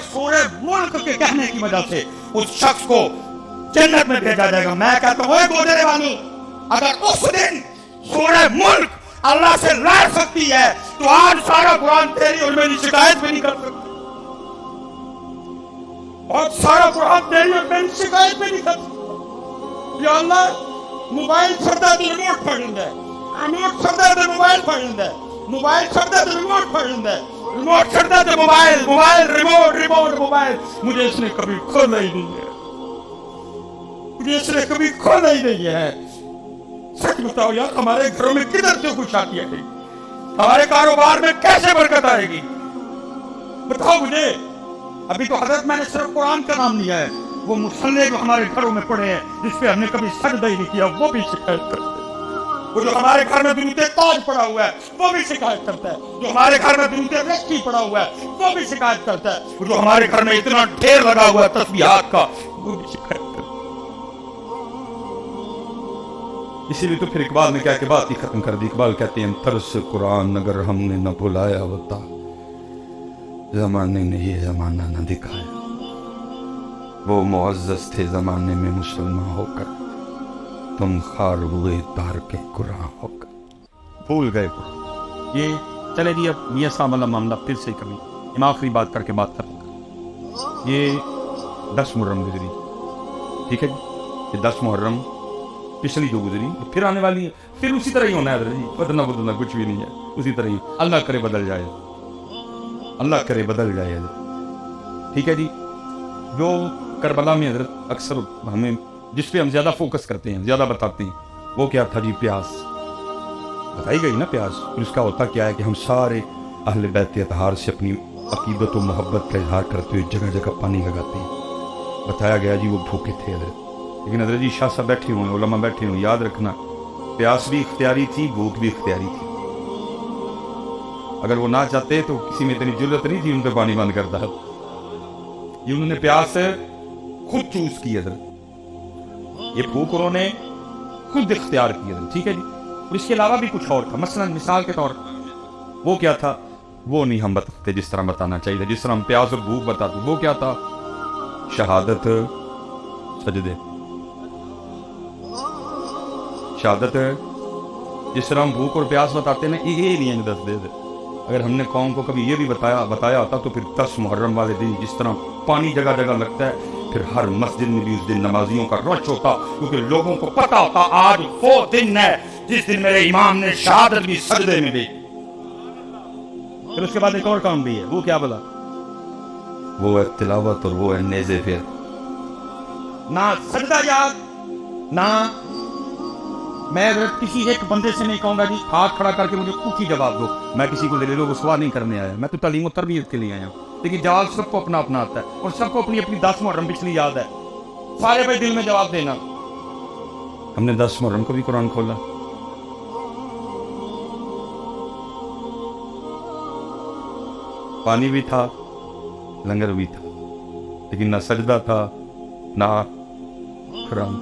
सूरह मुल्क के कहने की वजह से उस शख्स को जन्नत में भेजा जाएगा। मैं कहता हूँ गोदरे वालों, अगर उस दिन सूरह मुल्क अल्लाह से लड़ सकती है तो आज सारा कुरान तेरी और मेरी शिकायत भी नहीं कर सकता। और सारा कुरान तेरी और मेरी शिकायत भी नहीं कर सकता। या अल्लाह मोबाइल छड़ता तो रिमोट फड़ लेंदा है, रिमोट छड़ता तो मोबाइल फड़ लेंदा है, मोबाइल छड़ता तो रिमोट फड़ लेंदा है, रिमोट छड़ता तो mobile, mobile remote, remote mobile. मुझे इसने कभी खोला ही नहीं है, मुझे इसने कभी खोला ही नहीं है। सच बताओ यार, हमारे घरों में किधर से खुशहाली आएगी? हमारे कारोबार में कैसे बरकत आएगी? बताओ मुझे। अभी तो हजरत मैंने सिर्फ कुरान का नाम लिया है, वो मुसल्ले जो हमारे घरों में पड़े हैं जिसपे हमने कभी सजदा ही नहीं किया वो भी शिकायत करते हैं। वो जो हमारे घर में दुरूद ताज पड़ा हुआ है वो भी शिकायत करता है। जो हमारे घर में दुरूद रस्सी पड़ा हुआ है वो भी शिकायत करता है। वो जो हमारे घर में इतना ढेर लगा हुआ है तस्बीहात का वो भी शिकायत करता है। इसीलिए तो फिर इकबाल ने क्या कि बात ही खत्म कर दी। इकबाल कहते हैं तरस कुरान अगर हमने न बुलाया होता, जमाने ने ये जमाना न दिखाया, वो मुअज़्ज़ज़ थे जमाने में मुसलमान होकर, तुम खार हुए तार के कुरान होकर। भूल गए कुरान। ये चले जी, अब मियां साहब वाला मामला फिर से कभी हम आखिरी बात करके बात खत्म कर। ये 10 मुहर्रम गुजरी, ठीक है जी, ये 10 मुहर्रम पिछली जो गुजरी फिर आने वाली है, फिर उसी तरह ही होना है जी, बदलना बदलना कुछ भी नहीं है, उसी तरह ही। अल्लाह करे बदल जाए, अल्लाह करे बदल जाए, ठीक है जी। जो करबला में हजरत अक्सर हमें जिस पे हम ज्यादा फोकस करते हैं, ज्यादा बताते हैं, वो क्या था जी? प्यास बताई गई ना, प्यास। और इसका होता क्या है कि हम सारे अहले बैत अतहार से अपनी अकीदत और मोहब्बत का इजहार करते हुए जगह जगह पानी लगाते हैं। बताया गया जी वो भूखे थे हजरत, लेकिन हजरत जी शाह साहब बैठे हुए, उलमा बैठे हुए, याद रखना प्यास भी इख्तियारी थी, भूख भी इख्तियारी थी। अगर वो ना चाहते तो किसी में इतनी जरूरत नहीं थी उन पर पानी बंद करता है। ये उन्होंने प्यास खुद चूज की है, ये भूख उन्होंने खुद इख्तियार की है, ठीक है जी। और इसके अलावा भी कुछ और था, मसलन मिसाल के तौर वो क्या था वो नहीं हम बताते जिस तरह बताना चाहिए, जिस तरह हम प्यास और भूख बताते। वो क्या था? शहादत, सजदे, शहादत। जिस तरह हम भूख और प्यास बताते ना, ये नहीं है 10 दे। अगर हमने कौम को कभी ये भी बताया होता तो फिर 10 मुहर्रम वाले दिन जिस तरह पानी जगह जगह लगता है, फिर हर मस्जिद में भी उस दिन नमाजियों का रश होता, क्योंकि लोगों को पता होता आज वो दिन है जिस दिन मेरे इमाम ने शहादत भी सजदे में दी। फिर उसके बाद एक और काम भी है, वो क्या बोला? वो है तिलावत और वो है नेज़े फेर। ना सजदा याद, ना मैं अगर किसी एक बंदे से नहीं कहूंगा जी हाथ खड़ा करके मुझे कुछ ही जवाब दो, मैं किसी को दलील व सवाल नहीं करने आया, मैं तो तालीम और तरबियत के लिए आया हूँ। लेकिन जवाब सबको अपना अपना आता है और सबको अपनी अपनी 10 मुहर्रम पिछली याद है, सारे भाई दिल में जवाब देना। हमने 10 मुहर्रम को भी कुरान खोला, पानी भी था, लंगर भी था, लेकिन ना सजदा था ना कुरान।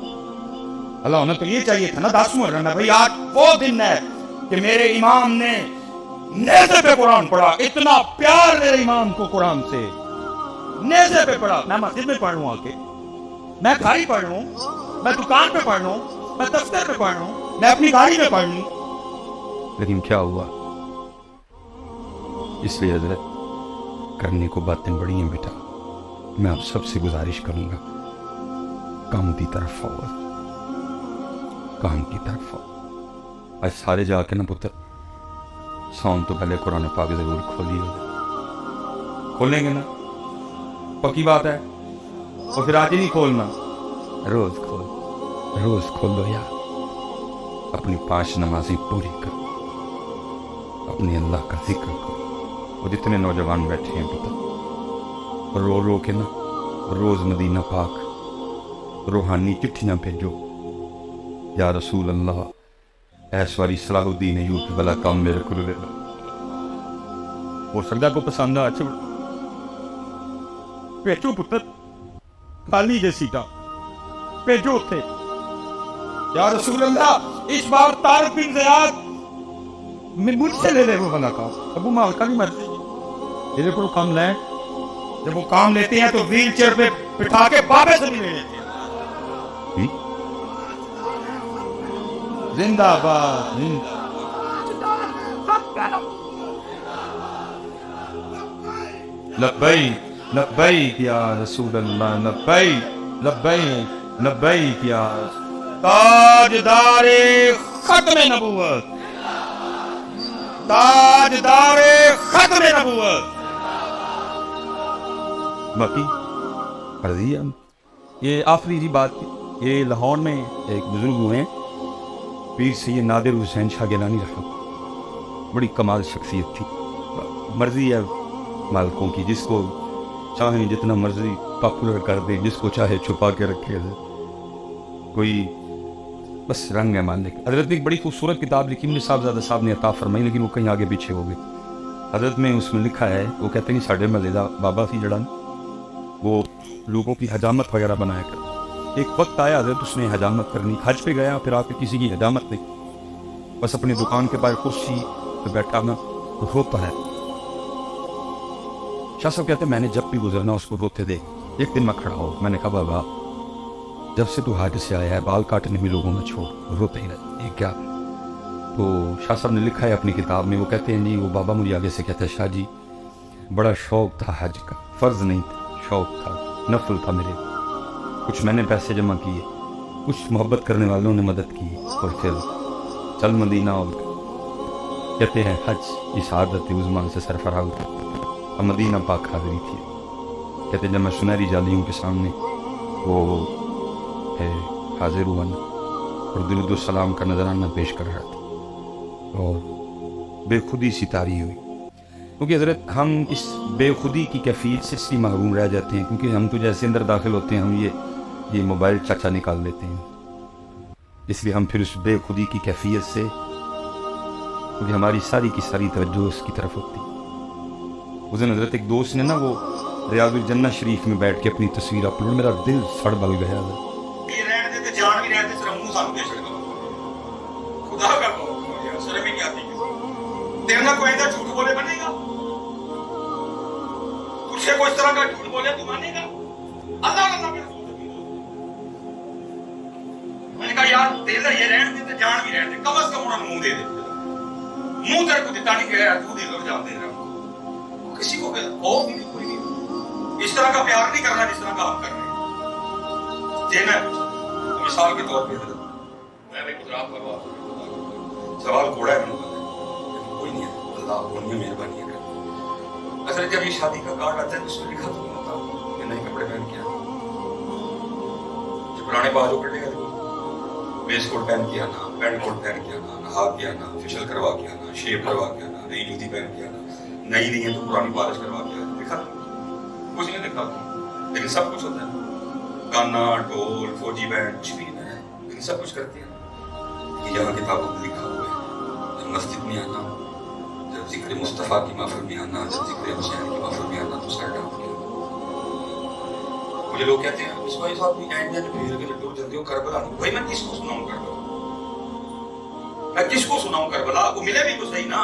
अल्लाह होना तो ये चाहिए था ना 10 मुहर्रम है भाई, आज वो दिन है कि मेरे इमाम ने नेज़े पे कुरान पढ़ा। इतना प्यार मेरे इमाम को कुरान से, नेज़े पे पढ़ा। मैं मस्जिद में पढ़ लूँ आके, मैं घर ही पढ़ लूँ, मैं दुकान पे पढ़ लूँ, मैं दफ्तर पे पढ़ लूँ, मैं अपनी गाड़ी में पढ़ लूँ, लेकिन क्या हुआ? इसलिए हजरत करने को बातें बड़ी हैं बेटा, मैं आप सबसे गुजारिश करूंगा काम की तरफ आओ, काम की तरफ आओ। आज सारे जाके ना पुत्र सौन तो पहले कुरान पाक जरूर खोलिए, खोलेंगे ना, पक्की बात है। और फिर आज ही नहीं खोलना, रोज खोल दो यार। अपनी 5 नमाजें पूरी करो, अपने अल्लाह का जिक्र करो। और जितने नौजवान बैठे हैं पुत्र, रो रो के ना रोज मदीना पाक रूहानी चिट्ठियां भेजो, या रसूल अल्लाह ऐसवारी सलाहुद्दीन अय्यूबी वाला काम मेरे को ले लो। हो सकता को पसंद आ, अच्छा भेजो पुत्र, खाली जे सीटा भेजो उठे। या रसूल अल्लाह इस बार तारिक बिन ज़ियाद मुझसे ले ले वो वाला काम, अबू मालका नहीं मर्जी, मेरे को काम ले جب وہ کام لیتے ہیں تو ویل چیئر پہ بٹھا کے بابے سے بھی لے لیتے ہیں. زندہ باد. لبیک لبیک یا رسول اللہ, لبیک لبیک لبیک یا تاجدار ختم نبوت, تاجدار ختم نبوت. باقی عرضی ہے یہ آخری بات. یہ لاہور میں ایک بزرگ ہوئے پیر سید نادر حسین شاہ گیلانی رحمۃ, بڑی کمال شخصیت تھی. مرضی ہے مالکوں کی, جس کو چاہیں جتنا مرضی پاپولر کر دیں, جس کو چاہے چھپا کے رکھے, کوئی بس رنگ ہے ماننے کا. حضرت نے ایک بڑی خوبصورت کتاب لکھی, مجھے صاحبزادہ صاحب نے عطا فرمائی, لیکن وہ کہیں آگے پیچھے ہو گئی. حضرت میں اس میں لکھا ہے, وہ کہتے ہیں ساڑھے محلے دا بابا سی جڑا وہ لوگوں کی حجامت وغیرہ بنایا کر. ایک وقت آیا حضرت اس نے حجامت کرنی, حج پہ گیا, پھر آ کے کسی کی حجامت نہیں, بس اپنی دکان کے باہر کرسی پہ بیٹھا نا روتا ہے. شاہ صاحب کہتے ہیں میں نے جب بھی گزرنا اس کو روتے دے. ایک دن میں کھڑا ہو, میں نے کہا بابا جب سے تو حج سے آیا ہے بال کاٹنے میں لوگوں میں چھوڑ, روتے ہی رہے, یہ کیا؟ تو شاہ صاحب نے لکھا ہے اپنی کتاب میں, وہ کہتے ہیں جی وہ بابا مجھے آگے سے کہتا ہے شاہ جی بڑا شوق تھا حج کا, فرض نہیں تھا, شوق تھا, نفل تھا میرے. کچھ میں نے پیسے جمع کیے, کچھ محبت کرنے والوں نے مدد کی, اور پھر چل مدینہ. اور کہتے ہیں حج اس عادت عظمیٰ سے سرفراز تھا, اور مدینہ پاک حاضری تھی. کہتے ہیں جب میں سنہری جالیوں کے سامنے وہ حاضر ہوا نا, اور درود السلام کا نذرانہ پیش کر رہا تھا, اور بے خودی سی طاری ہوئی. کیونکہ حضرت ہم اس بے خودی کی کیفیت سے اس لیے محروم رہ جاتے ہیں کیونکہ ہم تو جیسے اندر داخل ہوتے ہیں ہم یہ موبائل چاچا نکال لیتے ہیں, اس لیے ہم پھر اس بے خودی کی کیفیت سے, کیونکہ ہماری ساری کی ساری توجہ اس کی طرف ہوتی. اس دن حضرت ایک دوست نے نا وہ ریاض الجنہ شریف میں بیٹھ کے اپنی تصویر اپلوڈ, میرا دل سڑ بل گیا. یہ رہنے دیتے جان بھی رہتے صرف منہ سانو دے چھڑ خدا کا کو شرم ہی نہیں آتی. تیرے نہ کوئی ایسا جھوٹ بولے بنے گا, تجھ سے کوئی اس طرح کا جھوٹ بولے تو مانے گا؟ اللہ اللہ کے رسول. میں نے کہا یار تیرے یہ رہنے دیتے جان بھی رہتے, کم از کم انہوں نے منہ دے دے. منہ تیرے کو دیتا نہیں کہ تو دے لو جان دے رہا. کسی کو خوف ہی نہیں, کوئی نہیں. اس طرح کا پیار نہیں کرنا جس طرح کا ہم کر رہے ہیں. دینا ہے مثال کے طور پہ میں بھی گجرات کا بات سوال کوڑا ہے, کوئی نہیں ہے, اللہ ان میں مہربانی ہے. اصل جب یہ شادی کا کارڈ آتا ہے اس میں لکھا تو نہیں ہوتا کہ نئے کپڑے پہن کے آنا, جو پرانے بازو کٹے گا ویسٹ کوٹ پہن کے آنا, پینٹ کوٹ پہن کے آنا, نہا کے آنا, فیشل کروا کے آنا, شیپ کروا کے آنا, نئی جوتی پہن کے آنا, نئی نہیں ہے تو پرانی پالش کروا کے آنا. لکھا کچھ نہیں لکھا, لیکن سب کچھ ہوتا ہے. گانا, ڈھول, فوجی بینڈ, کچھ بھی نہیں ہے, لیکن سب کچھ کرتے ہیں. کہ یہاں کتابوں میں لکھا ہوا ہے, جب مسجد میں آنا, جب ذکر مصطفیٰ کی محفل میں آنا, جب ذکر حسین کی محفل میں آنا تو سر ڈانپ کے. مجھے لوگ کہتے ہیں اس بھائی صاحب بھی اینڈ میں بھیڑ کے لڈو جلدی ہو کربلا. بھائی میں کس کو سناؤں کربلا, میں کس کو سناؤں کربلا؟ آپ کو ملے بھی تو صحیح نا.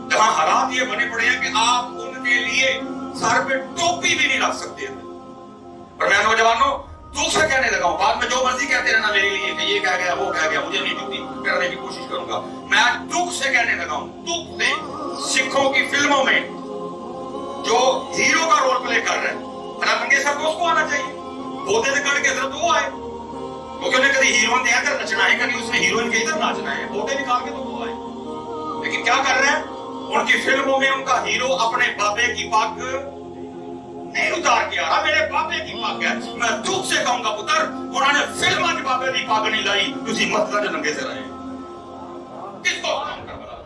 جہاں حالات یہ بنے پڑے ہیں کہ آپ ان کے لیے سر پہ ٹوپی بھی نہیں رکھ سکتے. اور میں نوجوانوں دکھ سے کہنے لگا ہوں, بعد میں جو مرضی کہتے رہنا میرے لیے کہ یہ کہہ گیا وہ کہہ گیا, مجھے نہیں ڈیوٹی کرنے کی کوشش کروں گا. میں آج دکھ سے کہنے لگا ہوں, دکھ سے سکھوں کی فلموں میں جو ہیرو کا رول پلے کر رہے ہیں, رنگے سب کو اس کو آنا چاہیے. بوتے سے کر کے ضرورت وہ آئے, کیونکہ انہیں کبھی ہیروئن کے ادھر نچنا ہے, کبھی اس نے ہیروئن کے ادھر ناچنا ہے. بوتے نکال کے تو وہ آئے. لیکن کیا کر رہے ہیں, ان کی فلموں میں ان کا ہیرو اپنے بابے کی پاک نہیں اتار کے آ رہا, میرے بابے کی پاک ہے. میں دکھ سے کہوں گا پتر, انہوں نے فلموں کے بابے کی پاک نہیں لائی, تجھے مت جو ننگے سے رہے. کس کو کام کر بلا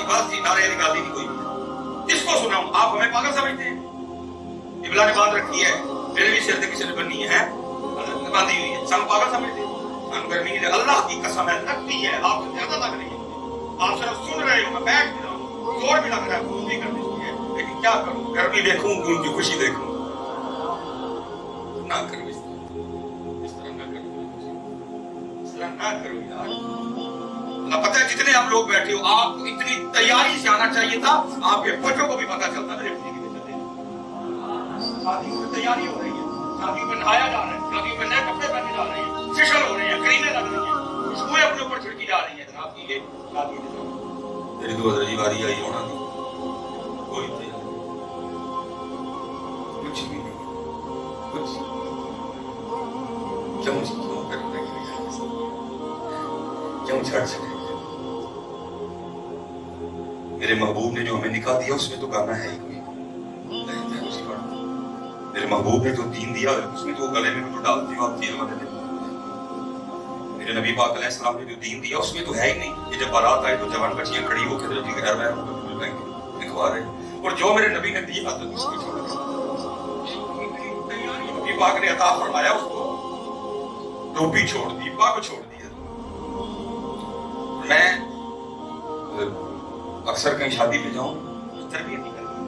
بس نعرے نکالی نہیں کوئی. کس کو سناؤں؟ آپ ہمیں پاگل سمجھتے ہیں. ابلا نے بات رکھی ہے, میرے بھی سر کسی نے بنی ہے, باندھی ہوئی ہے, سب پاگل سمجھتے ہیں. ہم گرمی کے اللہ کی قسم ہے لگتی ہے, آپ سے زیادہ لگ رہی ہے. آپ صرف سن رہے ہو, میں بیٹھ بھی رہا ہوں, زور بھی لگ رہا ہے, خون بھی کرنی چاہیے, لیکن کیا کروں؟ گرمی دیکھوں ان کی خوشی دیکھوں. نہ کرو اس طرح نہ کرو, اس طرح نہ کرو یار. اللہ پتہ ہے जितने आप लोग बैठे हो, आपको इतनी तैयारी से आना चाहिए था। आपके बच्चों को भी पता चलता मेरे शादियों में तैयारी हो रही है, शादियों में नहाया जा रहा है, शादियों में नए कपड़े पहने जा रहे हैं, फेशियल हो रहे हैं, क्रीमें लग रही हैं, खुशबुएं अपने ऊपर छिड़की जा रही हैं। जनाब की ये शादी मेरी तो अदरजी बारी आई होना नहीं, कोई तैयारी कुछ भी नहीं, कुछ क्यों करने के लिए क्यों छड़ सके। मेरे महबूब ने जो हमें निकाह दिया उसमें तो गाना है ही कोई, मेरे महबूब ने जो दीन दिया उसमें तो गले में तो डालती हो आप तेल वाले दिन। मेरे नबी पाक अलैहिस्सलाम ने जो दीन दिया उसमें तो है ही नहीं। ये जब बारात आए तो जवान बच्चियां खड़ी होकर लिखवा रहे, और जो मेरे नबी ने दिया तो उसको छोड़ दिया। नबी पाक ने अता फरमाया उसको, टोपी छोड़ दी, पग छोड़ दिया। मैं अक्सर कहीं शादी में जाऊं तरबियत नहीं करती,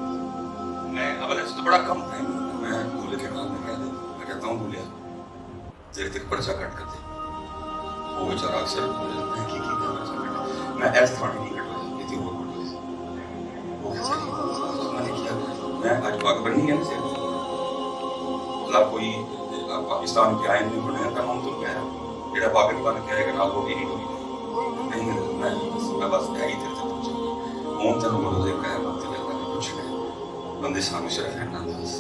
मैं अवल तो बड़ा कम टाइम, मैं दूल्हे के कान में मैं कहता हूँ दूल्हे देर तक पर्चा कट कर दे। वो बेचारा अक्सर मैं ऐसा थाने नहीं कटवा थी, वो मैंने किया। मैं आज पाक बननी है ना कोई पाकिस्तान के आइन में बनाया था, हम तो कह रहा हूँ जेड़ा पाकिस्तान कहेगा ना वो भी नहीं नहीं, मैं बस है ही तेरे से हूँ तेन मरोजे कह कुछ नहीं बंदे सानू सिर्फ है ना बस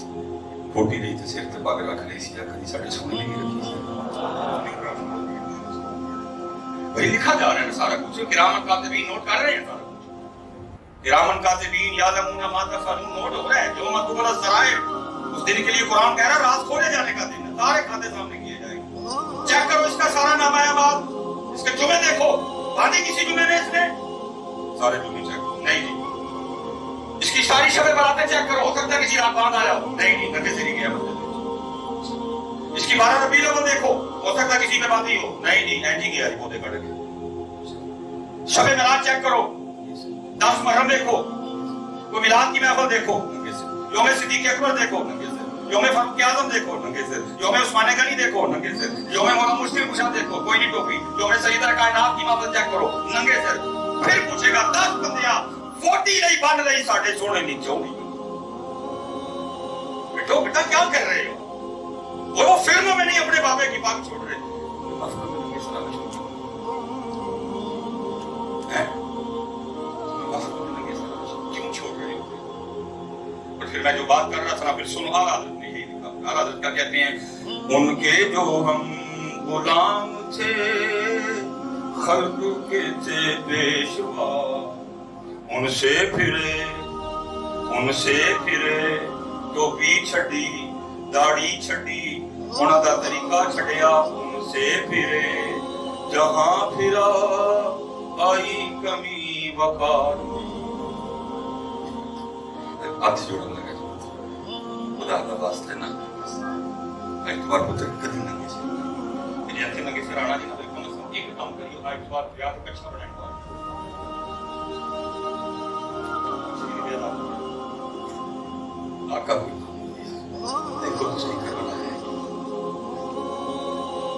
फोटी रही तो सिर ते पग रख ली सी, कभी साढ़े सोने नहीं रखी सी। भाई लिखा जा रहा है ना सारा कुछ, किरामन कातिबीन नोट कर रहे हैं सारा कुछ। किरामन कातिबीन यालमूना मा तफअलून नोट हो रहा है। जो मतुबल ज़राए उस दिन के लिए कुरान कह रहा है राज खोले जाने का दिन है, सारे खाते सामने किए जाएंगे। चेक करो इसका सारा नामा अमाल, इसके जुमे देखो, बांधी किसी जुमे में इसने सारे जुमे चेक नहीं जी। इसकी सारी शबे बरातें चेक करो, हो सकता है किसी रात बांध आया हो, नहीं जी नगे से नहीं गया। इसकी 12 रबीउल अव्वल देखो, हो सकता है किसी में बांधी हो, नहीं जी एंजी गया जी पौधे कट गए। शबे मिलाद चेक करो, 10 मुहर्रम देखो, कोई मिलाद की महफिल देखो नंगे से, यौम सिद्दीक़ अकबर देखो नंगे से, यौम फारूक आज़म देखो नंगे से, यौम उस्मान गनी देखो नंगे से, यौम मोहम्मद मुस्लिम कुशा देखो कोई नहीं टोपी, यौम सैयदा कायनात की महफिल चेक करो नंगे से। फिर पूछेगा 10 बंदियां 40 नहीं बन रही साढ़े सोने नीचे होगी। बेटो बेटा क्या कर रहे हो? वो फिल्मों में नहीं अपने बाबे की बात छोड़ रहे, क्यों छोड़ रहे हो? और फिर मैं जो बात कर रहा था फिर सुनो, आला हज़रत ने यही लिखा। आला हज़रत क्या कहते हैं? उनके जो हम गुलाम थे खल्क के थे पेशवा, उनसे फिरे टोपी छड़ी दाढ़ी छड़ी उन्हां दा तरीका छड़िया, उनसे फिरे जहां फिरा आई कमी वकार। हाथ जोड़न लगा खुदा का वास्ते ना एक बार पुत्र कदी लगे से मेरे हाथ लगे से राणा जी ना कोई एक काम करियो, एक बार याद अच्छा बनाएगा आका देखो तो सही करना है,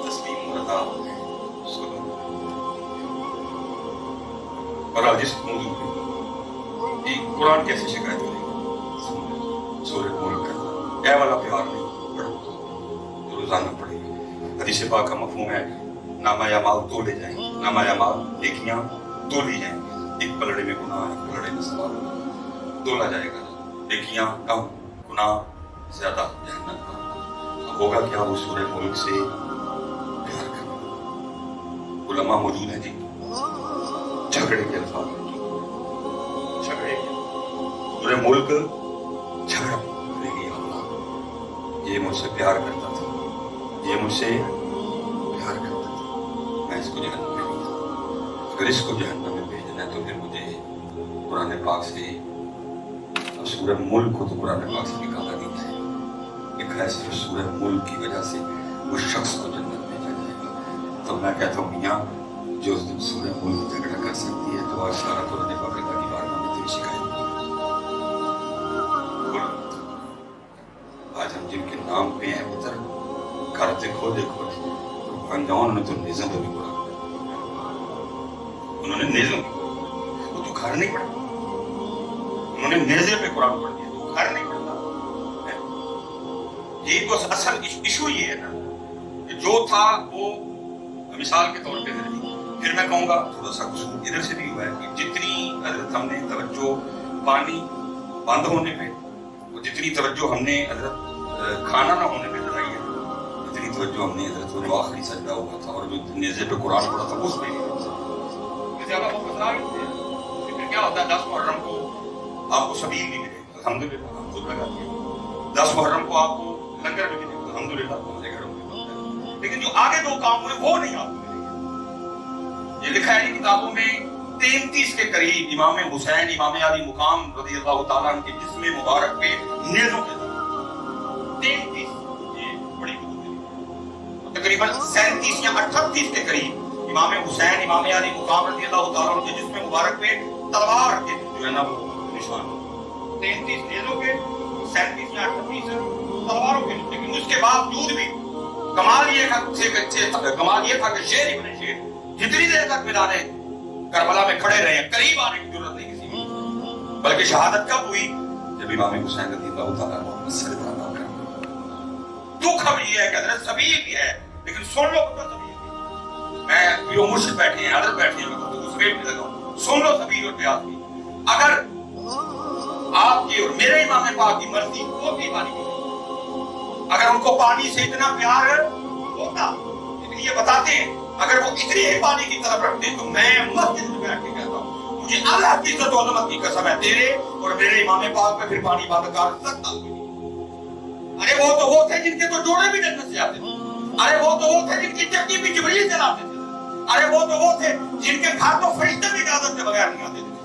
तस्लीम मुर्दा सुनो। और आज इस मौजूद पे कुरान कैसे शिकायत करेगा? सूरह मुल्क का ऐ वाला प्यार नहीं पढ़ो तो रोजाना पढ़ेगा। हदीस पाक का मफहूम है नामा अमाल तोले जाएंगे, नामा अमाल नेकियां तोली जाएंगी। एक पलड़े में गुनाह, एक पलड़े में सवाब तोला जाएगा। नेकियां कम, गुनाह ज्यादा, जहन्नम का। होगा क्या? वो सूरह मुल्क से प्यार करना। उलमा मौजूद है जी, झगड़े के अल्फाज, झगड़े सूरह मुल्क झगड़ा करेगी। अल्लाह ये मुझसे प्यार करता था, ये मुझसे प्यार करता था, मैं इसको जहन्नम में नहीं था। अगर इसको जहन्नम में भेजना है तो फिर मुझे कुरान पाक से, सूरह मुल्क को तो कुरान पाक से निकाला नहीं है। लिखा है सिर्फ सूरह मुल्क की वजह से वो शख्स को जन्नत भेजा जाएगा। तो मैं कहता हूँ मियाँ जो उस दिन सूरह मुल्क झगड़ा कर सकती है तो आज सारा कुरान पाक की बारगाह में तेरी शिकायत। आज हम जिनके नाम पे हैं पुत्र करते खोले खोले अनजान ने तो निज़म भी बुरा, उन्होंने उन्होंने नेज़ों को तो घर नहीं पढ़ा, उन्होंने नेज़े पे कुरान पढ़ दिया, तो घर नहीं पढ़ता। ये तो असल इशू ये है ना कि जो था वो मिसाल के तौर पे फिर मैं कहूँगा थोड़ा सा कुछ इधर से भी हुआ है कि जितनी हजरत हमने तवज्जो पानी बंद होने पे, और जितनी तवज्जो हमने हजरत खाना ना होने पे लगाई है, जितनी तवज्जो हमने हजरत जो आखिरी सजदा हुआ था और जो नेज़े पे कुरान पढ़ा था उस पे ज्यादा फोकस ना थे। फिर क्या होता है 10 मुहर्रम को आपको सबील भी मिले, अल्हम्दुलिल्लाह हम खुद लगा दिए। 10 मुहर्रम को आपको लंगर भी मिले, अल्हम्दुलिल्लाह हमारे घरों में। लेकिन जो आगे दो काम हुए वो नहीं आपको मिलेंगे। ये लिखा है किताबों में 33 के करीब इमाम हुसैन इमाम अली मुकाम रज़ियल्लाहु ताला अन्हु के जिस्म मुबारक पे नेज़ों के 33, ये बड़ी तकरीबन 37 या 38 के करीब इमाम हुसैन इमाम अली मुकाम रज़ियल्लाहु ताला अन्हु के जिस्म मुबारक पे तलवार के जो है ना वो निशान 33 नेज़ों के, 37 या 38 तलवारों के। लेकिन उसके बावजूद भी कमाल ये था कि शेर इब्न शेर जितनी देर तक मैदान करबला में खड़े रहे, करीब आने की जरूरत नहीं किसी को, बल्कि शहादत कब हुई जब इमाम हुसैन रज़ियल्लाहु ताला अन्हु सजदा अदा कर। दुख अब ये है कि हज़रत सबील भी है, लेकिन सुन लो तो सबील भी। मैं जो मुर्शिद बैठे हैं, हज़रत बैठे हैं, मैं तो सबील भी लगाऊं, सुन लो सबील और प्यास भी। अगर आपकी और मेरे इमाम पाक की मर्जी होती पानी, अगर उनको पानी से इतना प्यार होता, लेकिन ये बताते हैं अगर वो इतनी ही पानी की तरफ रखते तो मैं मस्जिद में बैठ के कहता हूँ मुझे अल्लाह की इज्जत और अज़मत की कसम है, तेरे और मेरे इमाम पाक में फिर पानी बंद कर सकता। अरे वो थे जिनके तो जोड़े भी जन्नत से आते थे, अरे वो थे जिनकी चक्की भी जिब्रील चलाते थे, अरे वो थे जिनके घर तो फरिश्ते भी इजाजत के बगैर नहीं आते थे।